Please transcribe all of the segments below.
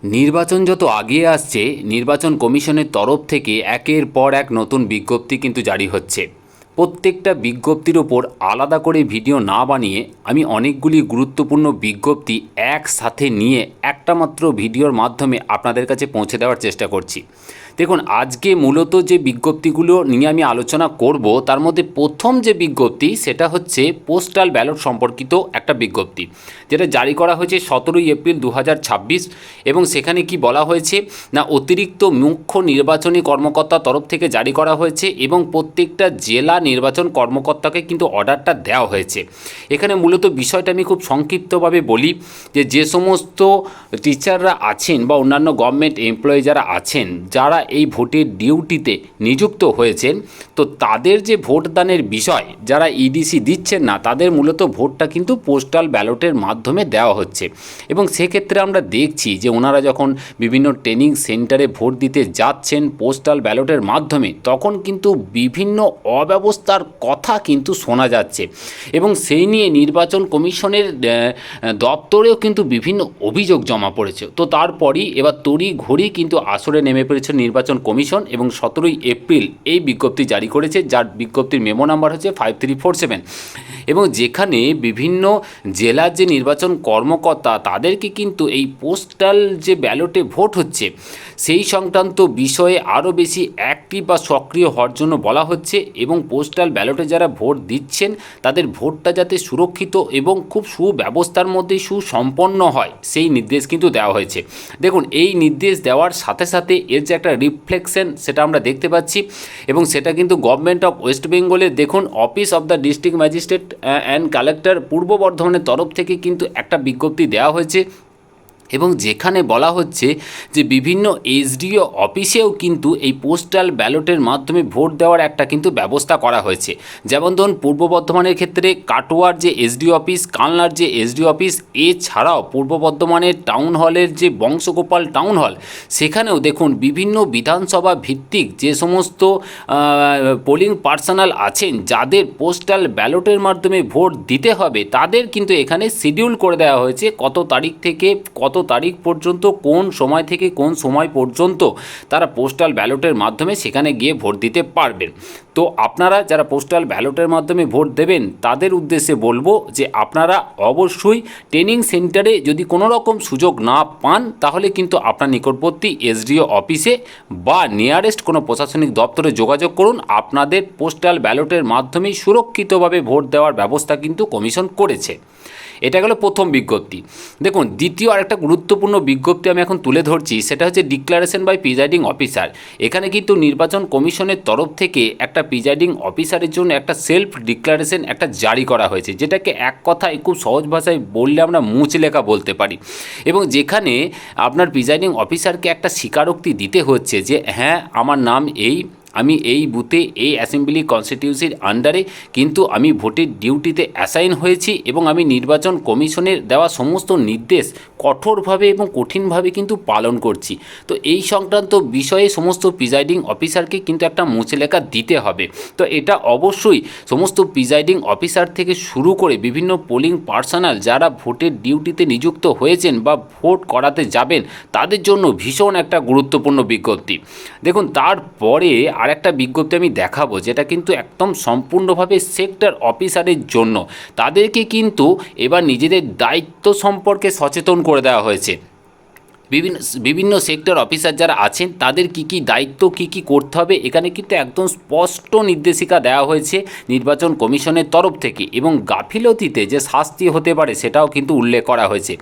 নির্বাচন যত আগিয়ে আসছে, নির্বাচন কমিশনের তরফ থেকে একের পর এক নতুন বিজ্ঞপ্তি কিন্তু জারি হচ্ছে। প্রত্যেকটা বিজ্ঞপ্তির ওপর আলাদা করে ভিডিও না বানিয়ে আমি অনেকগুলি গুরুত্বপূর্ণ বিজ্ঞপ্তি একসাথে নিয়ে একটা মাত্র ভিডিওর মাধ্যমে আপনাদের কাছে পৌঁছে দেওয়ার চেষ্টা করছি। দেখুন, আজকে মূলত যে বিজ্ঞপ্তিগুলো নিয়ে আমি আলোচনা করব তার মধ্যে প্রথম যে বিজ্ঞপ্তি সেটা হচ্ছে পোস্টাল ব্যালট সম্পর্কিত একটা বিজ্ঞপ্তি, যেটা জারি করা হয়েছে 17ই এপ্রিল 2026। এবং সেখানে কি বলা হয়েছে না, অতিরিক্ত মুখ্য নির্বাচনী কর্মকর্তার তরফ থেকে জারি করা হয়েছে এবং প্রত্যেকটা জেলা নির্বাচন কর্মকর্তাকে কিন্তু অর্ডারটা দেওয়া হয়েছে। এখানে মূলত বিষয়টা আমি খুব সংক্ষিপ্তভাবে বলি যে সমস্ত টিচাররা আছেন বা অন্যান্য গভর্নমেন্ট এমপ্লয়ি যারা আছেন, যারা এই ভোটের ডিউটিতে নিযুক্ত হয়েছেন, তো তাদের যে ভোটদানের বিষয়, যারা ইডিসি দিচ্ছেন না, তাদের মূলত ভোটটা কিন্তু পোস্টাল ব্যালটের মাধ্যমে দেওয়া হচ্ছে। এবং সেক্ষেত্রে আমরা দেখছি যে ওনারা যখন বিভিন্ন ট্রেনিং সেন্টারে ভোট দিতে যাচ্ছেন পোস্টাল ব্যালটের মাধ্যমে, তখন কিন্তু বিভিন্ন অব্যবস্থার কথা কিন্তু শোনা যাচ্ছে এবং সেই নিয়ে নির্বাচন কমিশনের দপ্তরেও কিন্তু বিভিন্ন অভিযোগ জমা পড়েছে। তো তারপরই এবার তড়ি ঘড়ি কিন্তু আসরে নেমে পড়েছে নির্বাচন কমিশন এবং 17ই এপ্রিল এই বিজ্ঞপ্তি জারি করেছে, যার বিজ্ঞপ্তির মেমো নাম্বার হচ্ছে 5347। এবং যেখানে বিভিন্ন জেলার যে নির্বাচন কর্মকর্তা তাদেরকে কিন্তু এই পোস্টাল যে ব্যালটে ভোট হচ্ছে সেই সংক্রান্ত বিষয়ে আরও বেশি অ্যাক্টিভ বা সক্রিয় হওয়ার জন্য বলা হচ্ছে এবং পোস্টাল ব্যালটে যারা ভোট দিচ্ছেন তাদের ভোটটা যাতে সুরক্ষিত এবং খুব সুব্যবস্থার মধ্যে সুসম্পন্ন হয় সেই নির্দেশ কিন্তু দেওয়া হয়েছে। দেখুন, এই নির্দেশ দেওয়ার সাথে সাথে এর যে একটা রিফ্লেকশন সেটা আমরা দেখতে পাচ্ছি এবং সেটা কিন্তু গভর্নমেন্ট অফ ওয়েস্ট বেঙ্গলের দেখুন office of the district magistrate and collector পূর্ব বর্ধমানের তরফ থেকে কিন্তু একটা বিজ্ঞপ্তি দেওয়া হয়েছে এবং যেখানে বলা হচ্ছে যে বিভিন্ন এসডিও অফিসেও কিন্তু এই পোস্টাল ব্যালটের মাধ্যমে ভোট দেওয়ার একটা কিন্তু ব্যবস্থা করা হয়েছে। যেমন ধরুন, পূর্ব বর্ধমানের ক্ষেত্রে কাটোয়ার যে এসডিও অফিস, কালনার যে এসডিও অফিস, এছাড়াও পূর্ব বর্ধমানের টাউন হলের যে বংশগোপাল টাউন হল, সেখানেও দেখুন বিভিন্ন বিধানসভা ভিত্তিক যে সমস্ত পোলিং পার্সোনাল আছেন যাদের পোস্টাল ব্যালটের মাধ্যমে ভোট দিতে হবে, তাদের কিন্তু এখানে শিডিউল করে দেওয়া হয়েছে কত তারিখ থেকে কত তারিখ পর্যন্ত, কোন সময় থেকে কোন সময় পর্যন্ত তারা পোস্টাল ব্যালটের মাধ্যমে সেখানে গিয়ে ভোট দিতে পারবেন। তো আপনারা যারা পোস্টাল ব্যালটের মাধ্যমে ভোট দেবেন তাদের উদ্দেশ্যে বলবো যে আপনারা অবশ্যই ট্রেনিং সেন্টারে যদি কোনো রকম সুযোগ না পান তাহলে কিন্তু আপনার নিকটবর্তী এসডিও অফিসে বা নিয়ারেস্ট কোনো প্রশাসনিক দপ্তরে যোগাযোগ করুন। আপনাদের পোস্টাল ব্যালটের মাধ্যমেই সুরক্ষিতভাবে ভোট দেওয়ার ব্যবস্থা কিন্তু কমিশন করেছে। এটা গেল প্রথম বিজ্ঞপ্তি। দেখুন, দ্বিতীয় আরেকটা গুরুত্বপূর্ণ বিজ্ঞপ্তি আমি এখন তুলে ধরছি, সেটা হচ্ছে ডিক্লারেশন বাই প্রিজাইডিং অফিসার। এখানে কিন্তু নির্বাচন কমিশনের তরফ থেকে একটা প্রিজাইডিং অফিসারের জন্য একটা সেলফ ডিক্লারেশন একটা জারি করা হয়েছে, যেটাকে এক কথায় খুব সহজ ভাষায় বললে আমরা মুচলেখা বলতে পারি। এবং যেখানে আপনার প্রিজাইডিং অফিসারকে একটা স্বীকারোক্তি দিতে হচ্ছে যে হ্যাঁ, আমার নাম এই, আমি এই বুথে এই অ্যাসেম্বলি কনস্টিটিউন্সির আন্ডারে কিন্তু আমি ভোটের ডিউটিতে অ্যাসাইন হয়েছি এবং আমি নির্বাচন কমিশনের দেওয়া সমস্ত নির্দেশ কঠোরভাবে এবং কঠিনভাবে কিন্তু পালন করছি। তো এই সংক্রান্ত বিষয়ে সমস্ত প্রিজাইডিং অফিসারকে কিন্তু একটা মুচলেখা দিতে হবে। তো এটা অবশ্যই সমস্ত প্রিজাইডিং অফিসার থেকে শুরু করে বিভিন্ন পোলিং পার্সোনাল যারা ভোটের ডিউটিতে নিযুক্ত হয়েছেন বা ভোট করাতে যাবেন তাদের জন্য ভীষণ একটা গুরুত্বপূর্ণ বিজ্ঞপ্তি। দেখুন, তারপরে আরেকটা বিজ্ঞপ্তি আমি দেখাবো যেটা কিন্তু একদম সম্পূর্ণভাবে সেক্টর অফিসারের জন্য। তাদেরকে কিন্তু এবার নিজেদের দায়িত্ব সম্পর্কে সচেতন করে দেওয়া হয়েছে। বিভিন্ন সেক্টর অফিসার যারা আছেন তাদের কি দায়িত্ব কি করতে হবে এখানে কিন্তু একদম স্পষ্ট নির্দেশিকা দেওয়া হয়েছে নির্বাচন কমিশনের তরফ থেকে এবং গাফিলতিতে যে শাস্তি হতে পারে সেটাও কিন্তু উল্লেখ করা হয়েছে।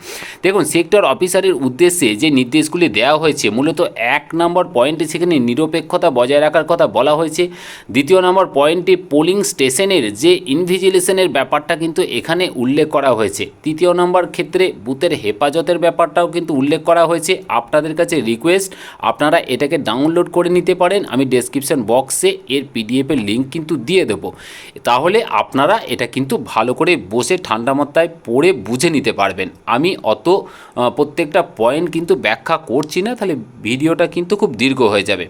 দেখুন, সেক্টর অফিসারের উদ্দেশ্যে যে নির্দেশগুলি দেওয়া হয়েছে মূলত 1 নম্বর পয়েন্টে সেখানে নিরপেক্ষতা বজায় রাখার কথা বলা হয়েছে। 2 নম্বর পয়েন্টে পোলিং স্টেশনের যে ইনভিজিলেশনের ব্যাপারটা কিন্তু এখানে উল্লেখ করা হয়েছে। 3 নম্বর ক্ষেত্রে বুথের হেফাজতের ব্যাপারটাও কিন্তু উল্লেখ করা হয়েছে। আপনাদের কাছে রিকোয়েস্ট, আপনারা এটাকে ডাউনলোড করে নিতে পারেন, আমি ডেসক্রিপশন বক্সে এর পিডিএফের লিঙ্ক কিন্তু দিয়ে দেবো। তাহলে আপনারা এটা কিন্তু ভালো করে বসে ঠান্ডা মাথায় পড়ে বুঝে নিতে পারবেন। আমি অত প্রত্যেকটা পয়েন্ট কিন্তু ব্যাখ্যা করছি না, তাহলে ভিডিওটা কিন্তু খুব দীর্ঘ হয়ে যাবে।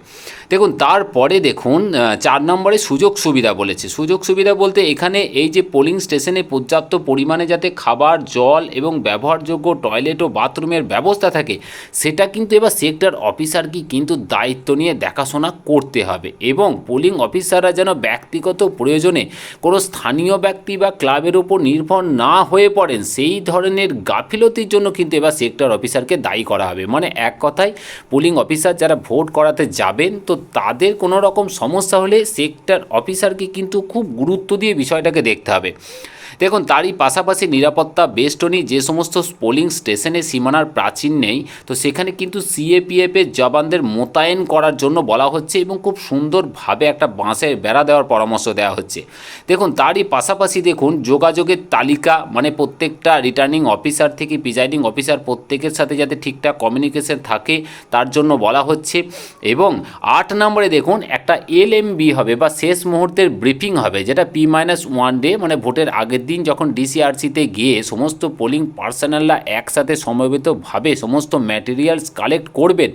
দেখুন, তারপরে দেখুন 4 নম্বরে সুযোগ সুবিধা বলেছে। সুযোগ সুবিধা বলতে এখানে এই যে পোলিং স্টেশনে পর্যাপ্ত পরিমাণে যাতে খাবার, জল এবং ব্যবহারযোগ্য টয়লেট ও বাথরুমের ব্যবস্থা থাকে সেটা কিন্তু এবার সেক্টর অফিসারকে কিন্তু দায়িত্ব নিয়ে দেখাশোনা করতে হবে এবং পোলিং অফিসাররা যেন ব্যক্তিগত প্রয়োজনে কোনো স্থানীয় ব্যক্তি বা ক্লাবের উপর নির্ভর না হয়ে পড়েন সেই ধরনের গাফিলতির জন্য কিন্তু এবার সেক্টর অফিসারকে দায়ী করা হবে। মানে এক কথায় পোলিং অফিসার যারা ভোট করাতে যাবেন তো তাদের কোনো রকম সমস্যা হলে সেক্টর অফিসারকে কিন্তু খুব গুরুত্ব দিয়ে বিষয়টাকে দেখতে হবে। দেখুন তারই পাশাপাশি নিরাপত্তা বেষ্টনী যে সমস্ত পোলিং স্টেশনে সীমানার প্রাচীর নেই তো সেখানে কিন্তু সিএপিএফের জওয়ানদের মোতায়েন করার জন্য বলা হচ্ছে এবং খুব সুন্দরভাবে একটা বাঁশের বেড়া দেওয়ার পরামর্শ দেওয়া হচ্ছে। দেখুন তারই পাশাপাশি দেখুন যোগাযোগের তালিকা মানে প্রত্যেকটা রিটার্নিং অফিসার থেকে প্রিজাইডিং অফিসার প্রত্যেকের সাথে যাতে ঠিকঠাক কমিউনিকেশন থাকে তার জন্য বলা হচ্ছে। এবং 8 নম্বরে দেখুন একটা এলএমবি হবে বা শেষ মুহূর্তের ব্রিফিং হবে যেটা P-1 ডে মানে ভোটের আগের দিন যখন ডিসিআরসিতে গিয়ে সমস্ত পোলিং পার্সোনালরা একসাথে সমবেতভাবে সমস্ত ম্যাটেরিয়ালস কালেক্ট করবেন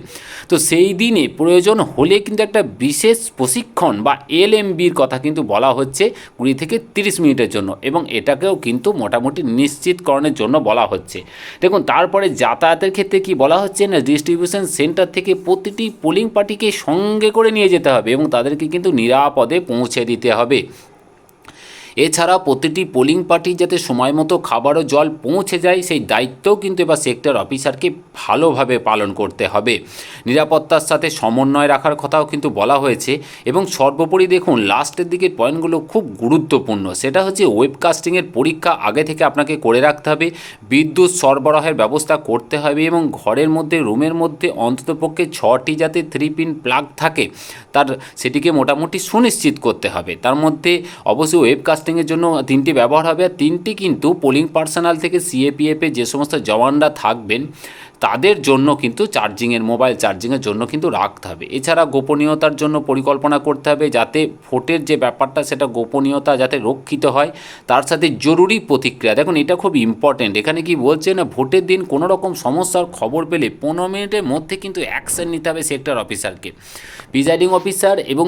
তো সেই দিনে প্রয়োজন হলে কিন্তু একটা বিশেষ প্রশিক্ষণ বা এলএমবির কথা কিন্তু বলা হচ্ছে 20 থেকে 30 মিনিটের জন্য এবং এটাকেও কিন্তু মোটামুটি নিশ্চিতকরণের জন্য বলা হচ্ছে। দেখুন তারপরে যাতায়াতের ক্ষেত্রে কি বলা হচ্ছে না ডিস্ট্রিবিউশন সেন্টার থেকে প্রতিটি পোলিং পার্টিকে সঙ্গে করে নিয়ে যেতে হবে এবং তাদেরকে কিন্তু নিরাপদে পৌঁছে দিতে হবে। এছাড়া প্রতিটি পোলিং পার্টি যাতে সময় মতো খাবার ও জল পৌঁছে যায় সেই দায়িত্বও কিন্তু এবার সেক্টর অফিসারকে ভালোভাবে পালন করতে হবে। নিরাপত্তার সাথে সমন্বয় রাখার কথাও কিন্তু বলা হয়েছে এবং সর্বোপরি দেখুন লাস্টের দিকের পয়েন্টগুলো খুব গুরুত্বপূর্ণ সেটা হচ্ছে ওয়েবকাস্টিংয়ের পরীক্ষা আগে থেকে আপনাকে করে রাখতে হবে, বিদ্যুৎ সরবরাহের ব্যবস্থা করতে হবে এবং ঘরের মধ্যে রুমের মধ্যে অন্ততপক্ষে 6টি যাতে 3-পিন প্লাগ থাকে তার সেটিকে মোটামুটি সুনিশ্চিত করতে হবে। তার মধ্যে অবশ্যই ওয়েবকাস্টিংয়ের জন্য 3টি ব্যবহার হবে আর 3টি কিন্তু পোলিং পার্সোনাল থেকে সিএপিএফে যে সমস্ত জওয়ানরা থাকবেন তাদের জন্য কিন্তু মোবাইল চার্জিংয়ের জন্য কিন্তু রাখতে হবে। এছাড়া গোপনীয়তার জন্য পরিকল্পনা করতে হবে যাতে ভোটের যে ব্যাপারটা সেটা গোপনীয়তা যাতে রক্ষিত হয়। তার সাথে জরুরি প্রতিক্রিয়া দেখুন এটা খুব ইম্পর্টেন্ট, এখানে কি বলছে না ভোটের দিন কোনো রকম সমস্যার খবর পেলে 15 মিনিটের মধ্যে কিন্তু অ্যাকশন নিতে হবে সেক্টর অফিসারকে। প্রিজাইডিং অফিসার এবং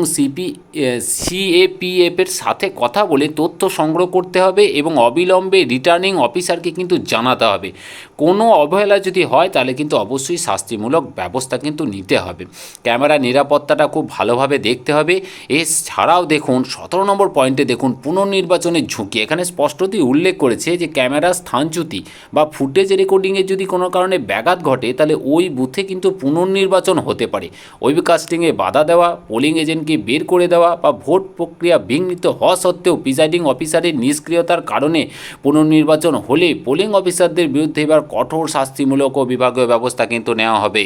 সিএপিএফের সাথে কথা বলে তথ্য সংগ্রহ করতে হবে এবং অবিলম্বে রিটার্নিং অফিসারকে কিন্তু জানাতে হবে। কোনো অবহেলা যদি হয় তাহলে কিন্তু অবশ্যই শাস্তিমূলক ব্যবস্থা কিন্তু নিতে হবে। ক্যামেরা নিরাপত্তাটা খুব ভালোভাবে দেখতে হবে। এছাড়াও দেখুন 17 নম্বর পয়েন্টে দেখুন পুনর্নির্বাচনের ঝুঁকি এখানে স্পষ্টতই উল্লেখ করেছে যে ক্যামেরা স্থানচ্যুতি বা ফুটেজ রেকর্ডিংয়ে যদি কোনো কারণে ব্যাঘাত ঘটে তাহলে ওই বুথে কিন্তু পুনর্নির্বাচন হতে পারে। ওয়েবকাস্টিংয়ে বাধা দেওয়া, পোলিং এজেন্টকে বের করে দেওয়া বা ভোট প্রক্রিয়া বিঘ্নিত হওয়া সত্ত্বেও প্রিজাইডিং অফিসারের নিষ্ক্রিয়তার কারণে পুনর্নির্বাচন হলে পোলিং অফিসারদের বিরুদ্ধে এবার কঠোর শাস্তিমূলক ও বিভাগীয় ব্যবস্থা কিন্তু নেওয়া হবে।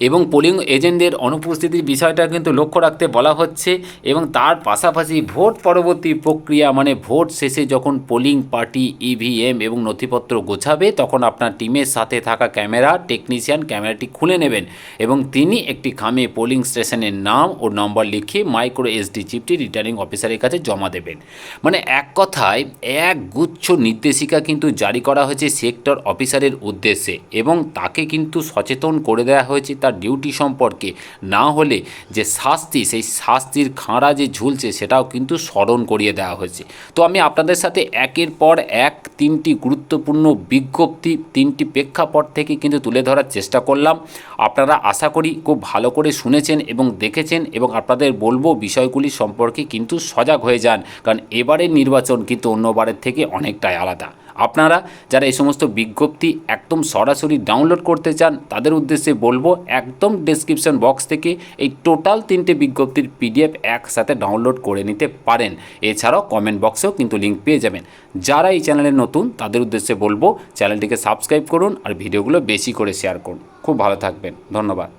এবং পোলিং এজেন্টদের অনুপস্থিতির বিষয়টা কিন্তু লক্ষ্য রাখতে বলা হচ্ছে এবং তার পাশাপাশি ভোট পরবর্তী প্রক্রিয়া মানে ভোট শেষে যখন পোলিং পার্টি ইভিএম এবং নথিপত্র গোছাবে তখন আপনার টিমের সাথে থাকা ক্যামেরা টেকনিশিয়ান ক্যামেরাটি খুলে নেবেন এবং তিনি একটি খামে পোলিং স্টেশনের নাম ও নম্বর লিখে মাইক্রো এসডি চিপটি রিটার্নিং অফিসারের কাছে জমা দেবেন। মানে এক কথায় এক গুচ্ছ নির্দেশিকা কিন্তু জারি করা হয়েছে সেক্টর অফিসারের উদ্দেশ্যে এবং তাকে কিন্তু সচেতন করে দেওয়া হয়েছে তার ডিউটি সম্পর্কে, না হলে যে শাস্তি সেই শাস্তির খাঁড়া যে ঝুলছে সেটাও কিন্তু স্মরণ করিয়ে দেওয়া হয়েছে। তো আমি আপনাদের সাথে একের পর এক 3টি গুরুত্বপূর্ণ বিজ্ঞপ্তি 3টি প্রেক্ষাপট থেকে কিন্তু তুলে ধরার চেষ্টা করলাম। আপনারা আশা করি খুব ভালো করে শুনেছেন এবং দেখেছেন এবং আপনাদের বলবো বিষয়গুলি সম্পর্কে কিন্তু সজাগ হয়ে যান, কারণ এবারের নির্বাচন কিন্তু অন্যবারের থেকে অনেকটাই আলাদা। আপনারা যারা এই সমস্ত বিজ্ঞপ্তি একদম সরাসরি ডাউনলোড করতে চান তাদের উদ্দেশ্যে বলবো একদম ডেসক্রিপশন বক্স থেকে এই টোটাল 3টে বিজ্ঞপ্তির পিডিএফ একসাথে ডাউনলোড করে নিতে পারেন। এছাড়াও কমেন্ট বক্সেও কিন্তু লিঙ্ক পেয়ে যাবেন। যারা এই চ্যানেলে নতুন তাদের উদ্দেশ্যে বলবো চ্যানেলটিকে সাবস্ক্রাইব করুন আর ভিডিওগুলো বেশি করে শেয়ার করুন। খুব ভালো থাকবেন, ধন্যবাদ।